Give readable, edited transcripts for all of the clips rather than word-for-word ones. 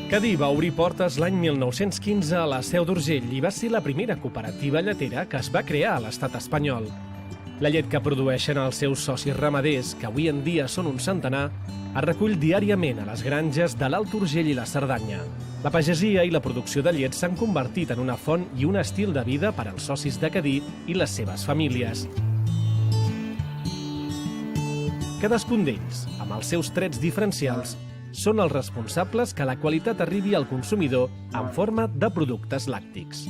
Cadí va obrir portes l'any 1915 a la Seu d'Urgell i va ser la primera cooperativa lletera que es va crear a l'estat espanyol. La llet que produeixen els seus socis ramaders, que avui en dia són un centenar, es recull diàriament a les granges de l'Alt Urgell i la Cerdanya. La pagesia i la producció de llet s'han convertit en una font i un estil de vida per als socis de Cadí i les seves famílies. Cadascun d'ells, amb els seus trets diferencials, són els responsables que la qualitat arribi al consumidor en forma de productes làctics.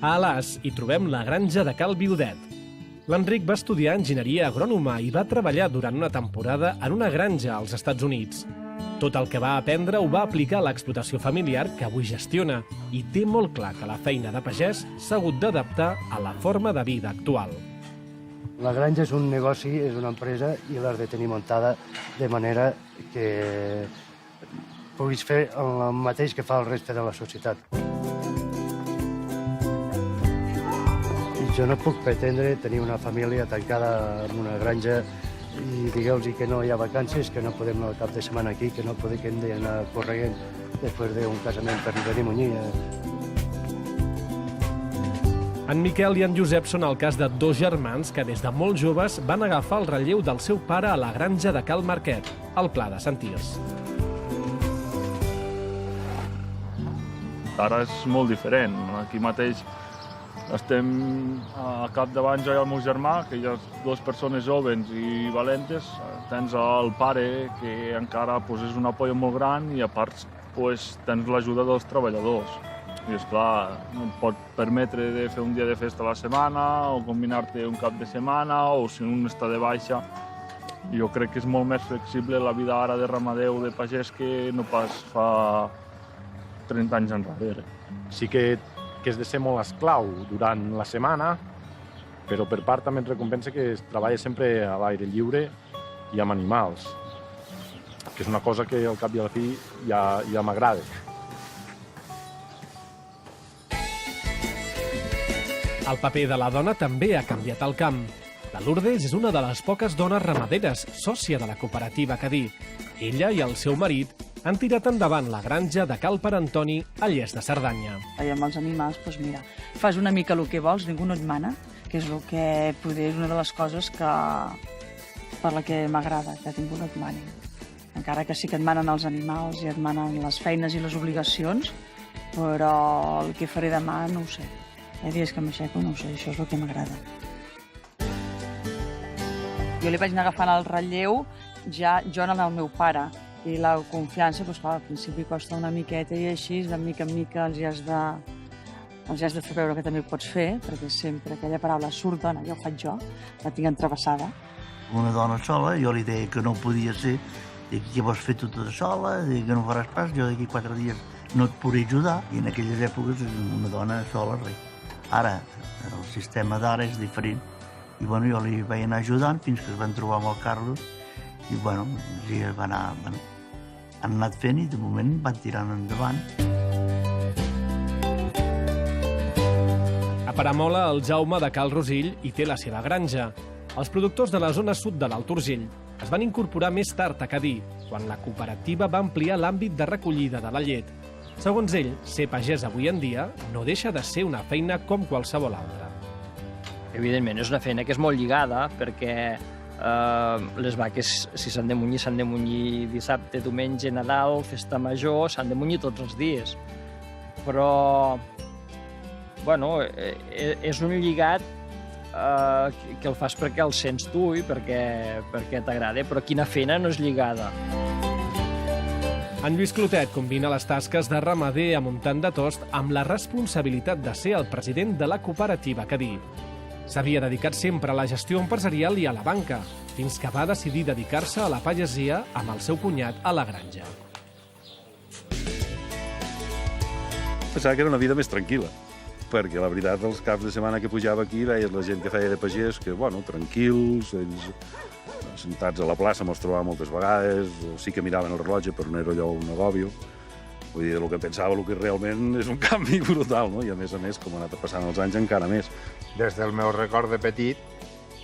A Alàs hi trobem la granja de Cal Viudet. L'Enric va estudiar enginyeria agrònoma i va treballar durant una temporada en una granja als Estats Units. Tot el que va aprendre ho va aplicar a l'explotació familiar que avui gestiona i té molt clar que la feina de pagès s'ha hagut d'adaptar a la forma de vida actual. La granja és un negoci, és una empresa i l'has de tenir muntada de manera que puguis fer el mateix que fa el reste de la societat. Jo no puc pretendre tenir una família tancada en una granja i digueu-los que no hi ha vacances, que no podem anar al cap de setmana aquí, que no podem anar corregent després d'un casament per venir a Munyir. En Miquel i en Josep són el cas de dos germans que des de molt joves van agafar el relleu del seu pare a la granja de Cal Marquet, al Pla de Sant Tirs. Ara és molt diferent. Aquí mateix estem a capdavant jo i el meu germà, que hi ha dues persones joves i valentes. Tens el pare, que encara és un apoyo molt gran, i a part tens l'ajuda dels treballadors. I esclar, no et pot permetre de fer un dia de festa a la setmana o combinar-te un cap de setmana o si un està de baixa. Jo crec que és molt més flexible la vida ara de ramader o de pagès que no pas fa 30 anys enrere. Sí que és de ser molt esclau durant la setmana, però per part també et recompensa que es treballa sempre a l'aire lliure i amb animals, que és una cosa que al cap i a la fi ja m'agrada. El paper de la dona també ha canviat al camp. La Lourdes és una de les poques dones ramaderes, sòcia de la cooperativa Cadí. Ella i el seu marit han tirat endavant la granja de Cal Pare Antoni a Lles de Cerdanya. I amb els animals, doncs mira, fas una mica el que vols, ningú no et mana, que és el que poder és una de les coses que per la que m'agrada, que ningú no et mani. Encara que sí que et manen els animals i et manen les feines i les obligacions, però el que faré demà no ho sé. Hi ha dies que m'aixeco, no ho sé, això és el que m'agrada. Jo li vaig anar agafant el relleu ja jo en el meu pare, i la confiança, doncs clar, al principi costa una miqueta i així, de mica en mica els has de fer veure que també ho pots fer, perquè sempre aquella paraula surt, dona, ja ho faig jo, la tinc entrevessada. Una dona sola, jo li deia que no podia ser, dic, què vols fer tu tota sola, dic que no faràs pas, jo d'aquí 4 dies no et podré ajudar, i en aquelles èpoques una dona sola, res. Ara, el sistema d'ara és diferent, i bueno, jo li vaig anar ajudant fins que es van trobar amb el Carlos, i bueno, sí, han anat fent i de moment van tirant endavant. A Peramola, el Jaume de Cal Rosill hi té la seva granja. Els productors de la zona sud de l'Alt Urgell es van incorporar més tard a Cadí, quan la cooperativa va ampliar l'àmbit de recollida de la llet. Segons ell, ser pagès avui en dia no deixa de ser una feina com qualsevol altra. Evidentment, és una feina que és molt lligada perquè les vaques, si s'han de munyir dissabte, diumenge, Nadal, festa major, s'han de munyir tots els dies. Però, bueno, és un lligat que el fas perquè el sents tu i perquè t'agrada, però quina feina no és lligada. En Lluís Clotet combina les tasques de ramader a Montant de Tost amb la responsabilitat de ser el president de la cooperativa Cadí. S'havia dedicat sempre a la gestió empresarial i a la banca, fins que va decidir dedicar-se a la pagesia amb el seu cunyat a la granja. Pensava que era una vida més tranquil·la, perquè la veritat els caps de setmana que pujava aquí veies la gent que feia de pagès, que, bueno, tranquils, ells sentats a la plaça mos trobava moltes vegades, o sí que miraven el rellotge, però no era allò un agòbio. Vull dir, el que pensava, el que realment és un canvi brutal, no? I a més, com ha anat passant els anys, encara més. Des del meu record de petit,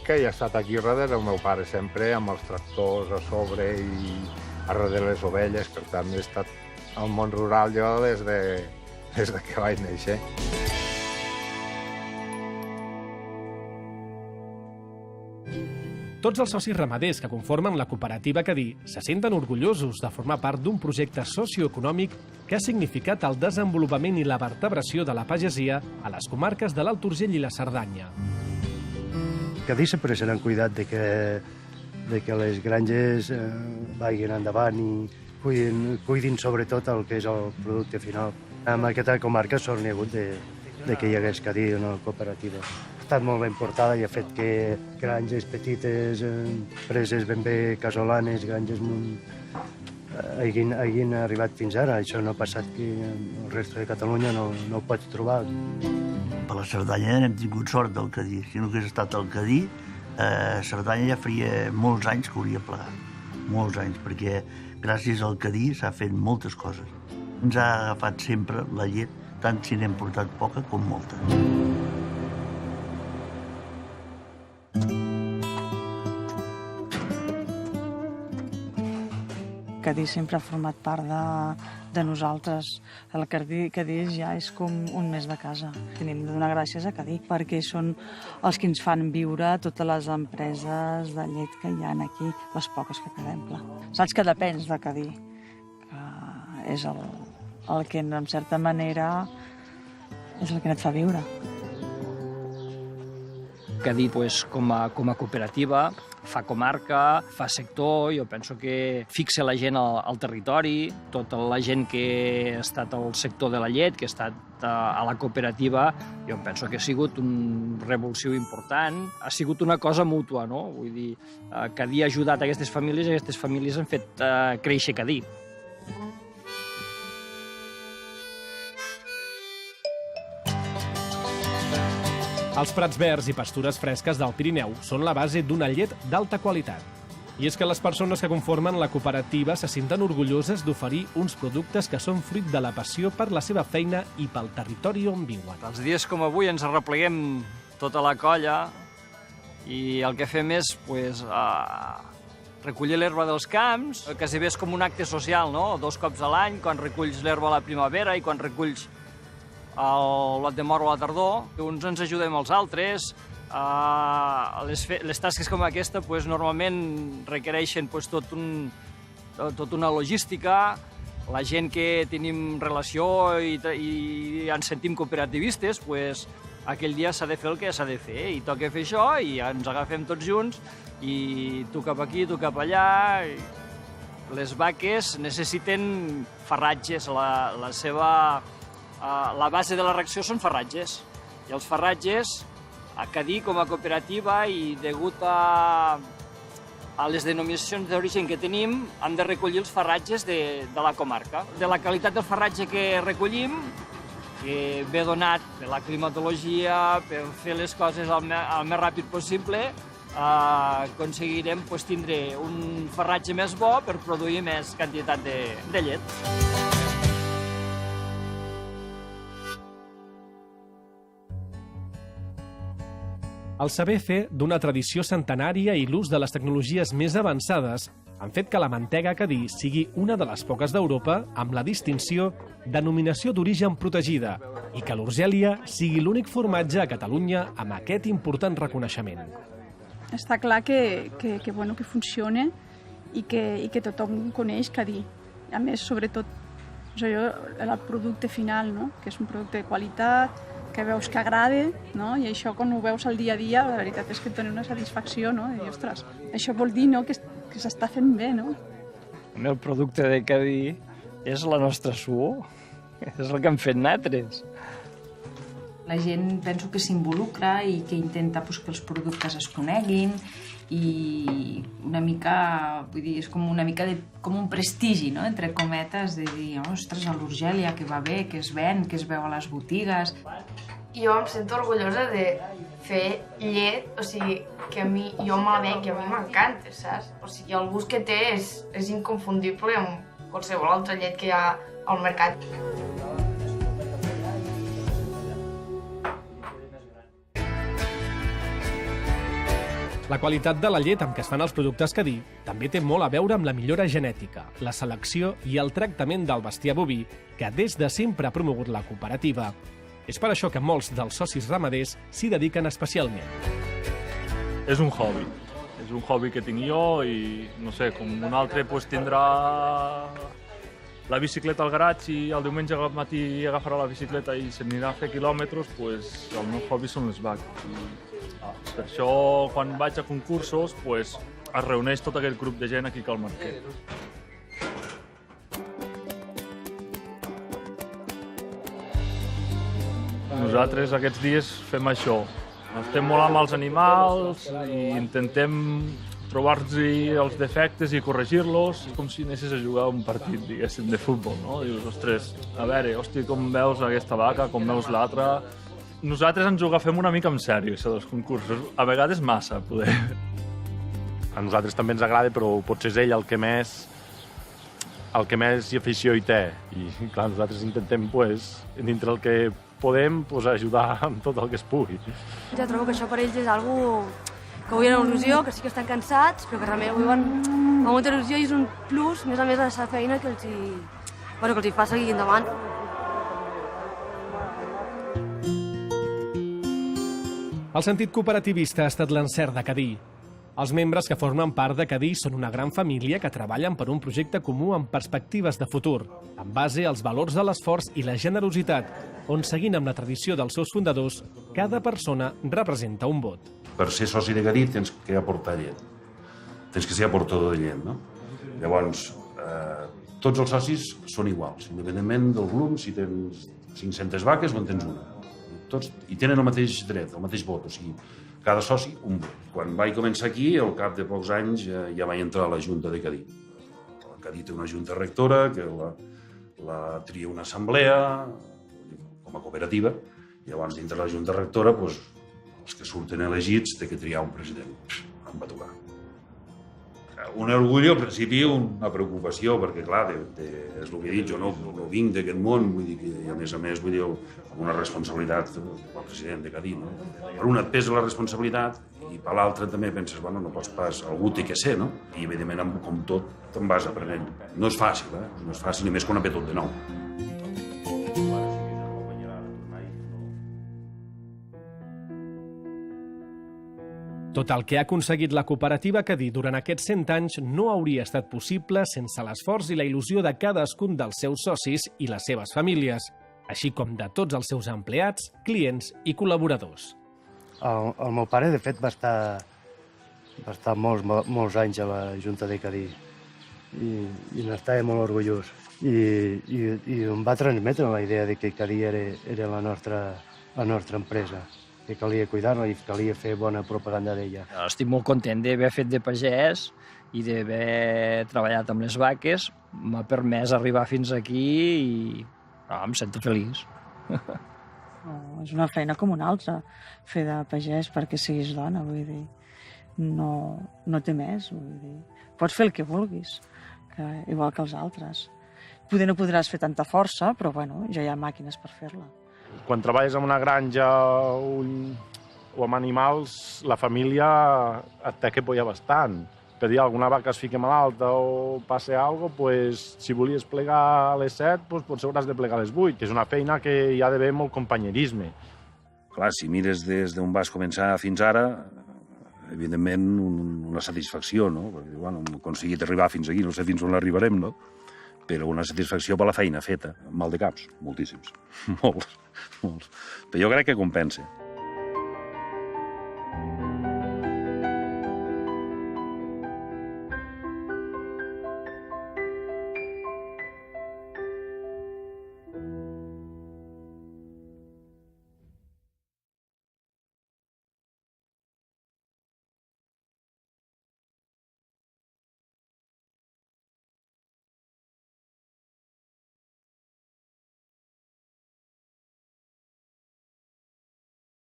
que he estat aquí darrere el meu pare sempre, amb els tractors a sobre i a darrere les ovelles, per tant he estat al món rural jo des de que vaig néixer. Tots els socis ramaders que conformen la cooperativa Cadí se senten orgullosos de formar part d'un projecte socioeconòmic que ha significat el desenvolupament i la vertebració de la pagesia a les comarques de l'Alt Urgell i la Cerdanya. Cadí sempre se n'han cuidat de que les granges vagin endavant i cuidin sobretot el que és el producte final. En aquesta comarca sort n'hi ha hagut de que hi hagués Cadí, una cooperativa. Ha estat molt ben portada i ha fet que granges petites, empreses ben bé casolanes, granges hagin arribat fins ara. Això no ha passat que el resto de Catalunya no ho pots trobar. Per la Cerdanya hem tingut sort del Cadí. Si no hagués estat el Cadí, Cerdanya ja faria molts anys que hauria plegat. Molts anys, perquè gràcies al Cadí s'ha fet moltes coses. Ens ha agafat sempre la llet, tant si n'hem portat poca com molta. Cadí sempre ha format part de nosaltres. El Cadí ja és com un mes de casa. Tenim de donar gràcies a Cadí, perquè són els que ens fan viure totes les empreses de llet que hi ha aquí, les poques que quedem, clar. Saps que depens de Cadí, que és el que, en certa manera, és el que et fa viure. Cadí, com a cooperativa, fa comarca, fa sector, jo penso que fixa la gent al territori, tota la gent que ha estat al sector de la llet, que ha estat a la cooperativa, jo penso que ha sigut un revulsiu important, ha sigut una cosa mútua, no? Vull dir, Cadí ha ajudat aquestes famílies i aquestes famílies han fet créixer Cadí. Els prats verds i pastures fresques del Pirineu són la base d'una llet d'alta qualitat. I és que les persones que conformen la cooperativa se senten orgulloses d'oferir uns productes que són fruit de la passió per la seva feina i pel territori on viuen. Els dies com avui ens arrepleguem tota la colla i el que fem és recollir l'herba dels camps, que quasi bé és com un acte social, no? 2 cops a l'any, quan reculls l'herba a la primavera i quan reculls el blat de moro a la tardor. Uns ens ajudem als altres. Les tasques com aquesta normalment requereixen tota una logística. La gent que tenim relació i ens sentim cooperativistes, aquell dia s'ha de fer el que s'ha de fer. I toca fer això i ens agafem tots junts i tu cap aquí, tu cap allà. Les vaques necessiten farratges. La base de la reacció són farratges. I els farratges, a Cadí com a cooperativa i degut a les denominacions d'origen que tenim, han de recollir els farratges de la comarca. De la qualitat del farratge que recollim, que ve donat per la climatologia, per fer les coses el més ràpid possible, aconseguirem tindre un farratge més bo per produir més quantitat de llet. El saber fer d'una tradició centenària i l'ús de les tecnologies més avançades han fet que la mantega Cadí sigui una de les poques d'Europa amb la distinció Denominació d'origen protegida i que l'Urgèlia sigui l'únic formatge a Catalunya amb aquest important reconeixement. Està clar que funciona i que tothom coneix Cadí. A més, sobretot, el producte final, no? Que és un producte de qualitat, que veus que agrada, no? I això quan ho veus al dia a dia, la veritat és que et dona una satisfacció, no? De dir, ostres, això vol dir, no?, que s'està fent bé, no? El producte de Cadí és la nostra suor, és el que hem fet nosaltres. La gent penso que s'involucra i que intenta que els productes es coneguin i una mica, vull dir, és com una mica com un prestigi, no?, entre cometes, de dir, ostres, a l'Urgèlia, que va bé, que es ven, que es veu a les botigues. Jo em sento orgullosa de fer llet, o sigui, que jo me la bec i a mi m'encanta, saps? O sigui, el gust que té és inconfundible amb qualsevol altra llet que hi ha al mercat. La qualitat de la llet amb què es fan els productes Cadí també té molt a veure amb la millora genètica, la selecció i el tractament del bestiar boví que des de sempre ha promogut la cooperativa. És per això que molts dels socis ramaders s'hi dediquen especialment. És un hobby que tinc jo i, no sé, com un altre tindrà la bicicleta al garatge i el diumenge al matí agafarà la bicicleta i s'anirà a fer quilòmetres, el meu hobby són les vaques. Per això, quan vaig a concursos, es reuneix tot aquest grup de gent aquí al Marquet. Nosaltres aquests dies fem això. Estem molt amb els animals i intentem trobar-los els defectes i corregir-los, com si anessis a jugar un partit, diguéssim, de futbol, no? Dius, ostres, a veure, com veus aquesta vaca, com veus l'altra. Nosaltres ens ho agafem una mica en sèrio, això dels concursos. A vegades massa, poder. A nosaltres també ens agrada, però potser és ell el que més afició hi té. I clar, nosaltres intentem, dintre el que podem, ajudar amb tot el que es pugui. Jo trobo que això per ells és algo que ho veuen amb il·lusió, que sí que estan cansats, però que realment ho veuen amb molta il·lusió i és un plus, més a més de la seva feina, que els hi fa seguir endavant. El sentit cooperativista ha estat l'encert de Cadí. Els membres que formen part de Cadí són una gran família que treballen per un projecte comú amb perspectives de futur, en base als valors de l'esforç i la generositat, on, seguint amb la tradició dels seus fundadors, cada persona representa un vot. Per ser soci de Cadí tens que aportar llet. Tens que ser aportador de llet, no? Llavors, tots els socis són iguals, independentment del volum, si tens 500 vaques o en tens una. Tots, i tenen el mateix dret, el mateix vot, o sigui, cada soci un vot. Quan vaig començar aquí, al cap de pocs anys, ja vaig entrar a la Junta de Cadí. Cadí té una junta rectora, que la tria una assemblea, com a cooperativa, i llavors dintre la junta rectora, els que surten elegits té que triar un president. Em va tocar. Un orgull, al principi una preocupació, perquè clar, és el que he dit, jo no vinc d'aquest món, vull dir que, i a més, vull dir, amb una responsabilitat com a president de Cadí, no? Per una et pesa la responsabilitat i per l'altra també penses, bueno, no pots pas, algú té que ser, no? I evidentment, com tot, te'n vas aprenent. No és fàcil, no és fàcil, ni més que una tot de nou. Tot el que ha aconseguit la cooperativa Cadí durant aquests 100 anys no hauria estat possible sense l'esforç i la il·lusió de cadascun dels seus socis i les seves famílies, així com de tots els seus empleats, clients i col·laboradors. El meu pare, de fet, va estar molts anys a la Junta de Cadí i n'estava molt orgullós. I em va transmetre la idea de que Cadí era la nostra empresa, que calia cuidar-la i calia fer bona propaganda d'ella. Estic molt content d'haver fet de pagès i d'haver treballat amb les vaques. M'ha permès arribar fins aquí i em sento feliç. És una feina com una altra, fer de pagès perquè siguis dona, vull dir. No té més, vull dir. Pots fer el que vulguis, igual que els altres. Poder no podràs fer tanta força, però bueno, ja hi ha màquines per fer-la. Quan treballes en una granja o amb animals, la família et té que apoyar bastant. Per dir, alguna vaca es fica malalta o passa alguna cosa, si volies plegar a les 7, potser hauràs de plegar a les 8, que és una feina que hi ha d'haver molt companyerisme. Clar, si mires des d'on vas començar fins ara, evidentment una satisfacció, no? Perquè, bueno, hem aconseguit arribar fins aquí, no sé fins on arribarem, no? Però una satisfacció per la feina feta, mal de caps, moltíssims, molts. Però jo crec que compensa.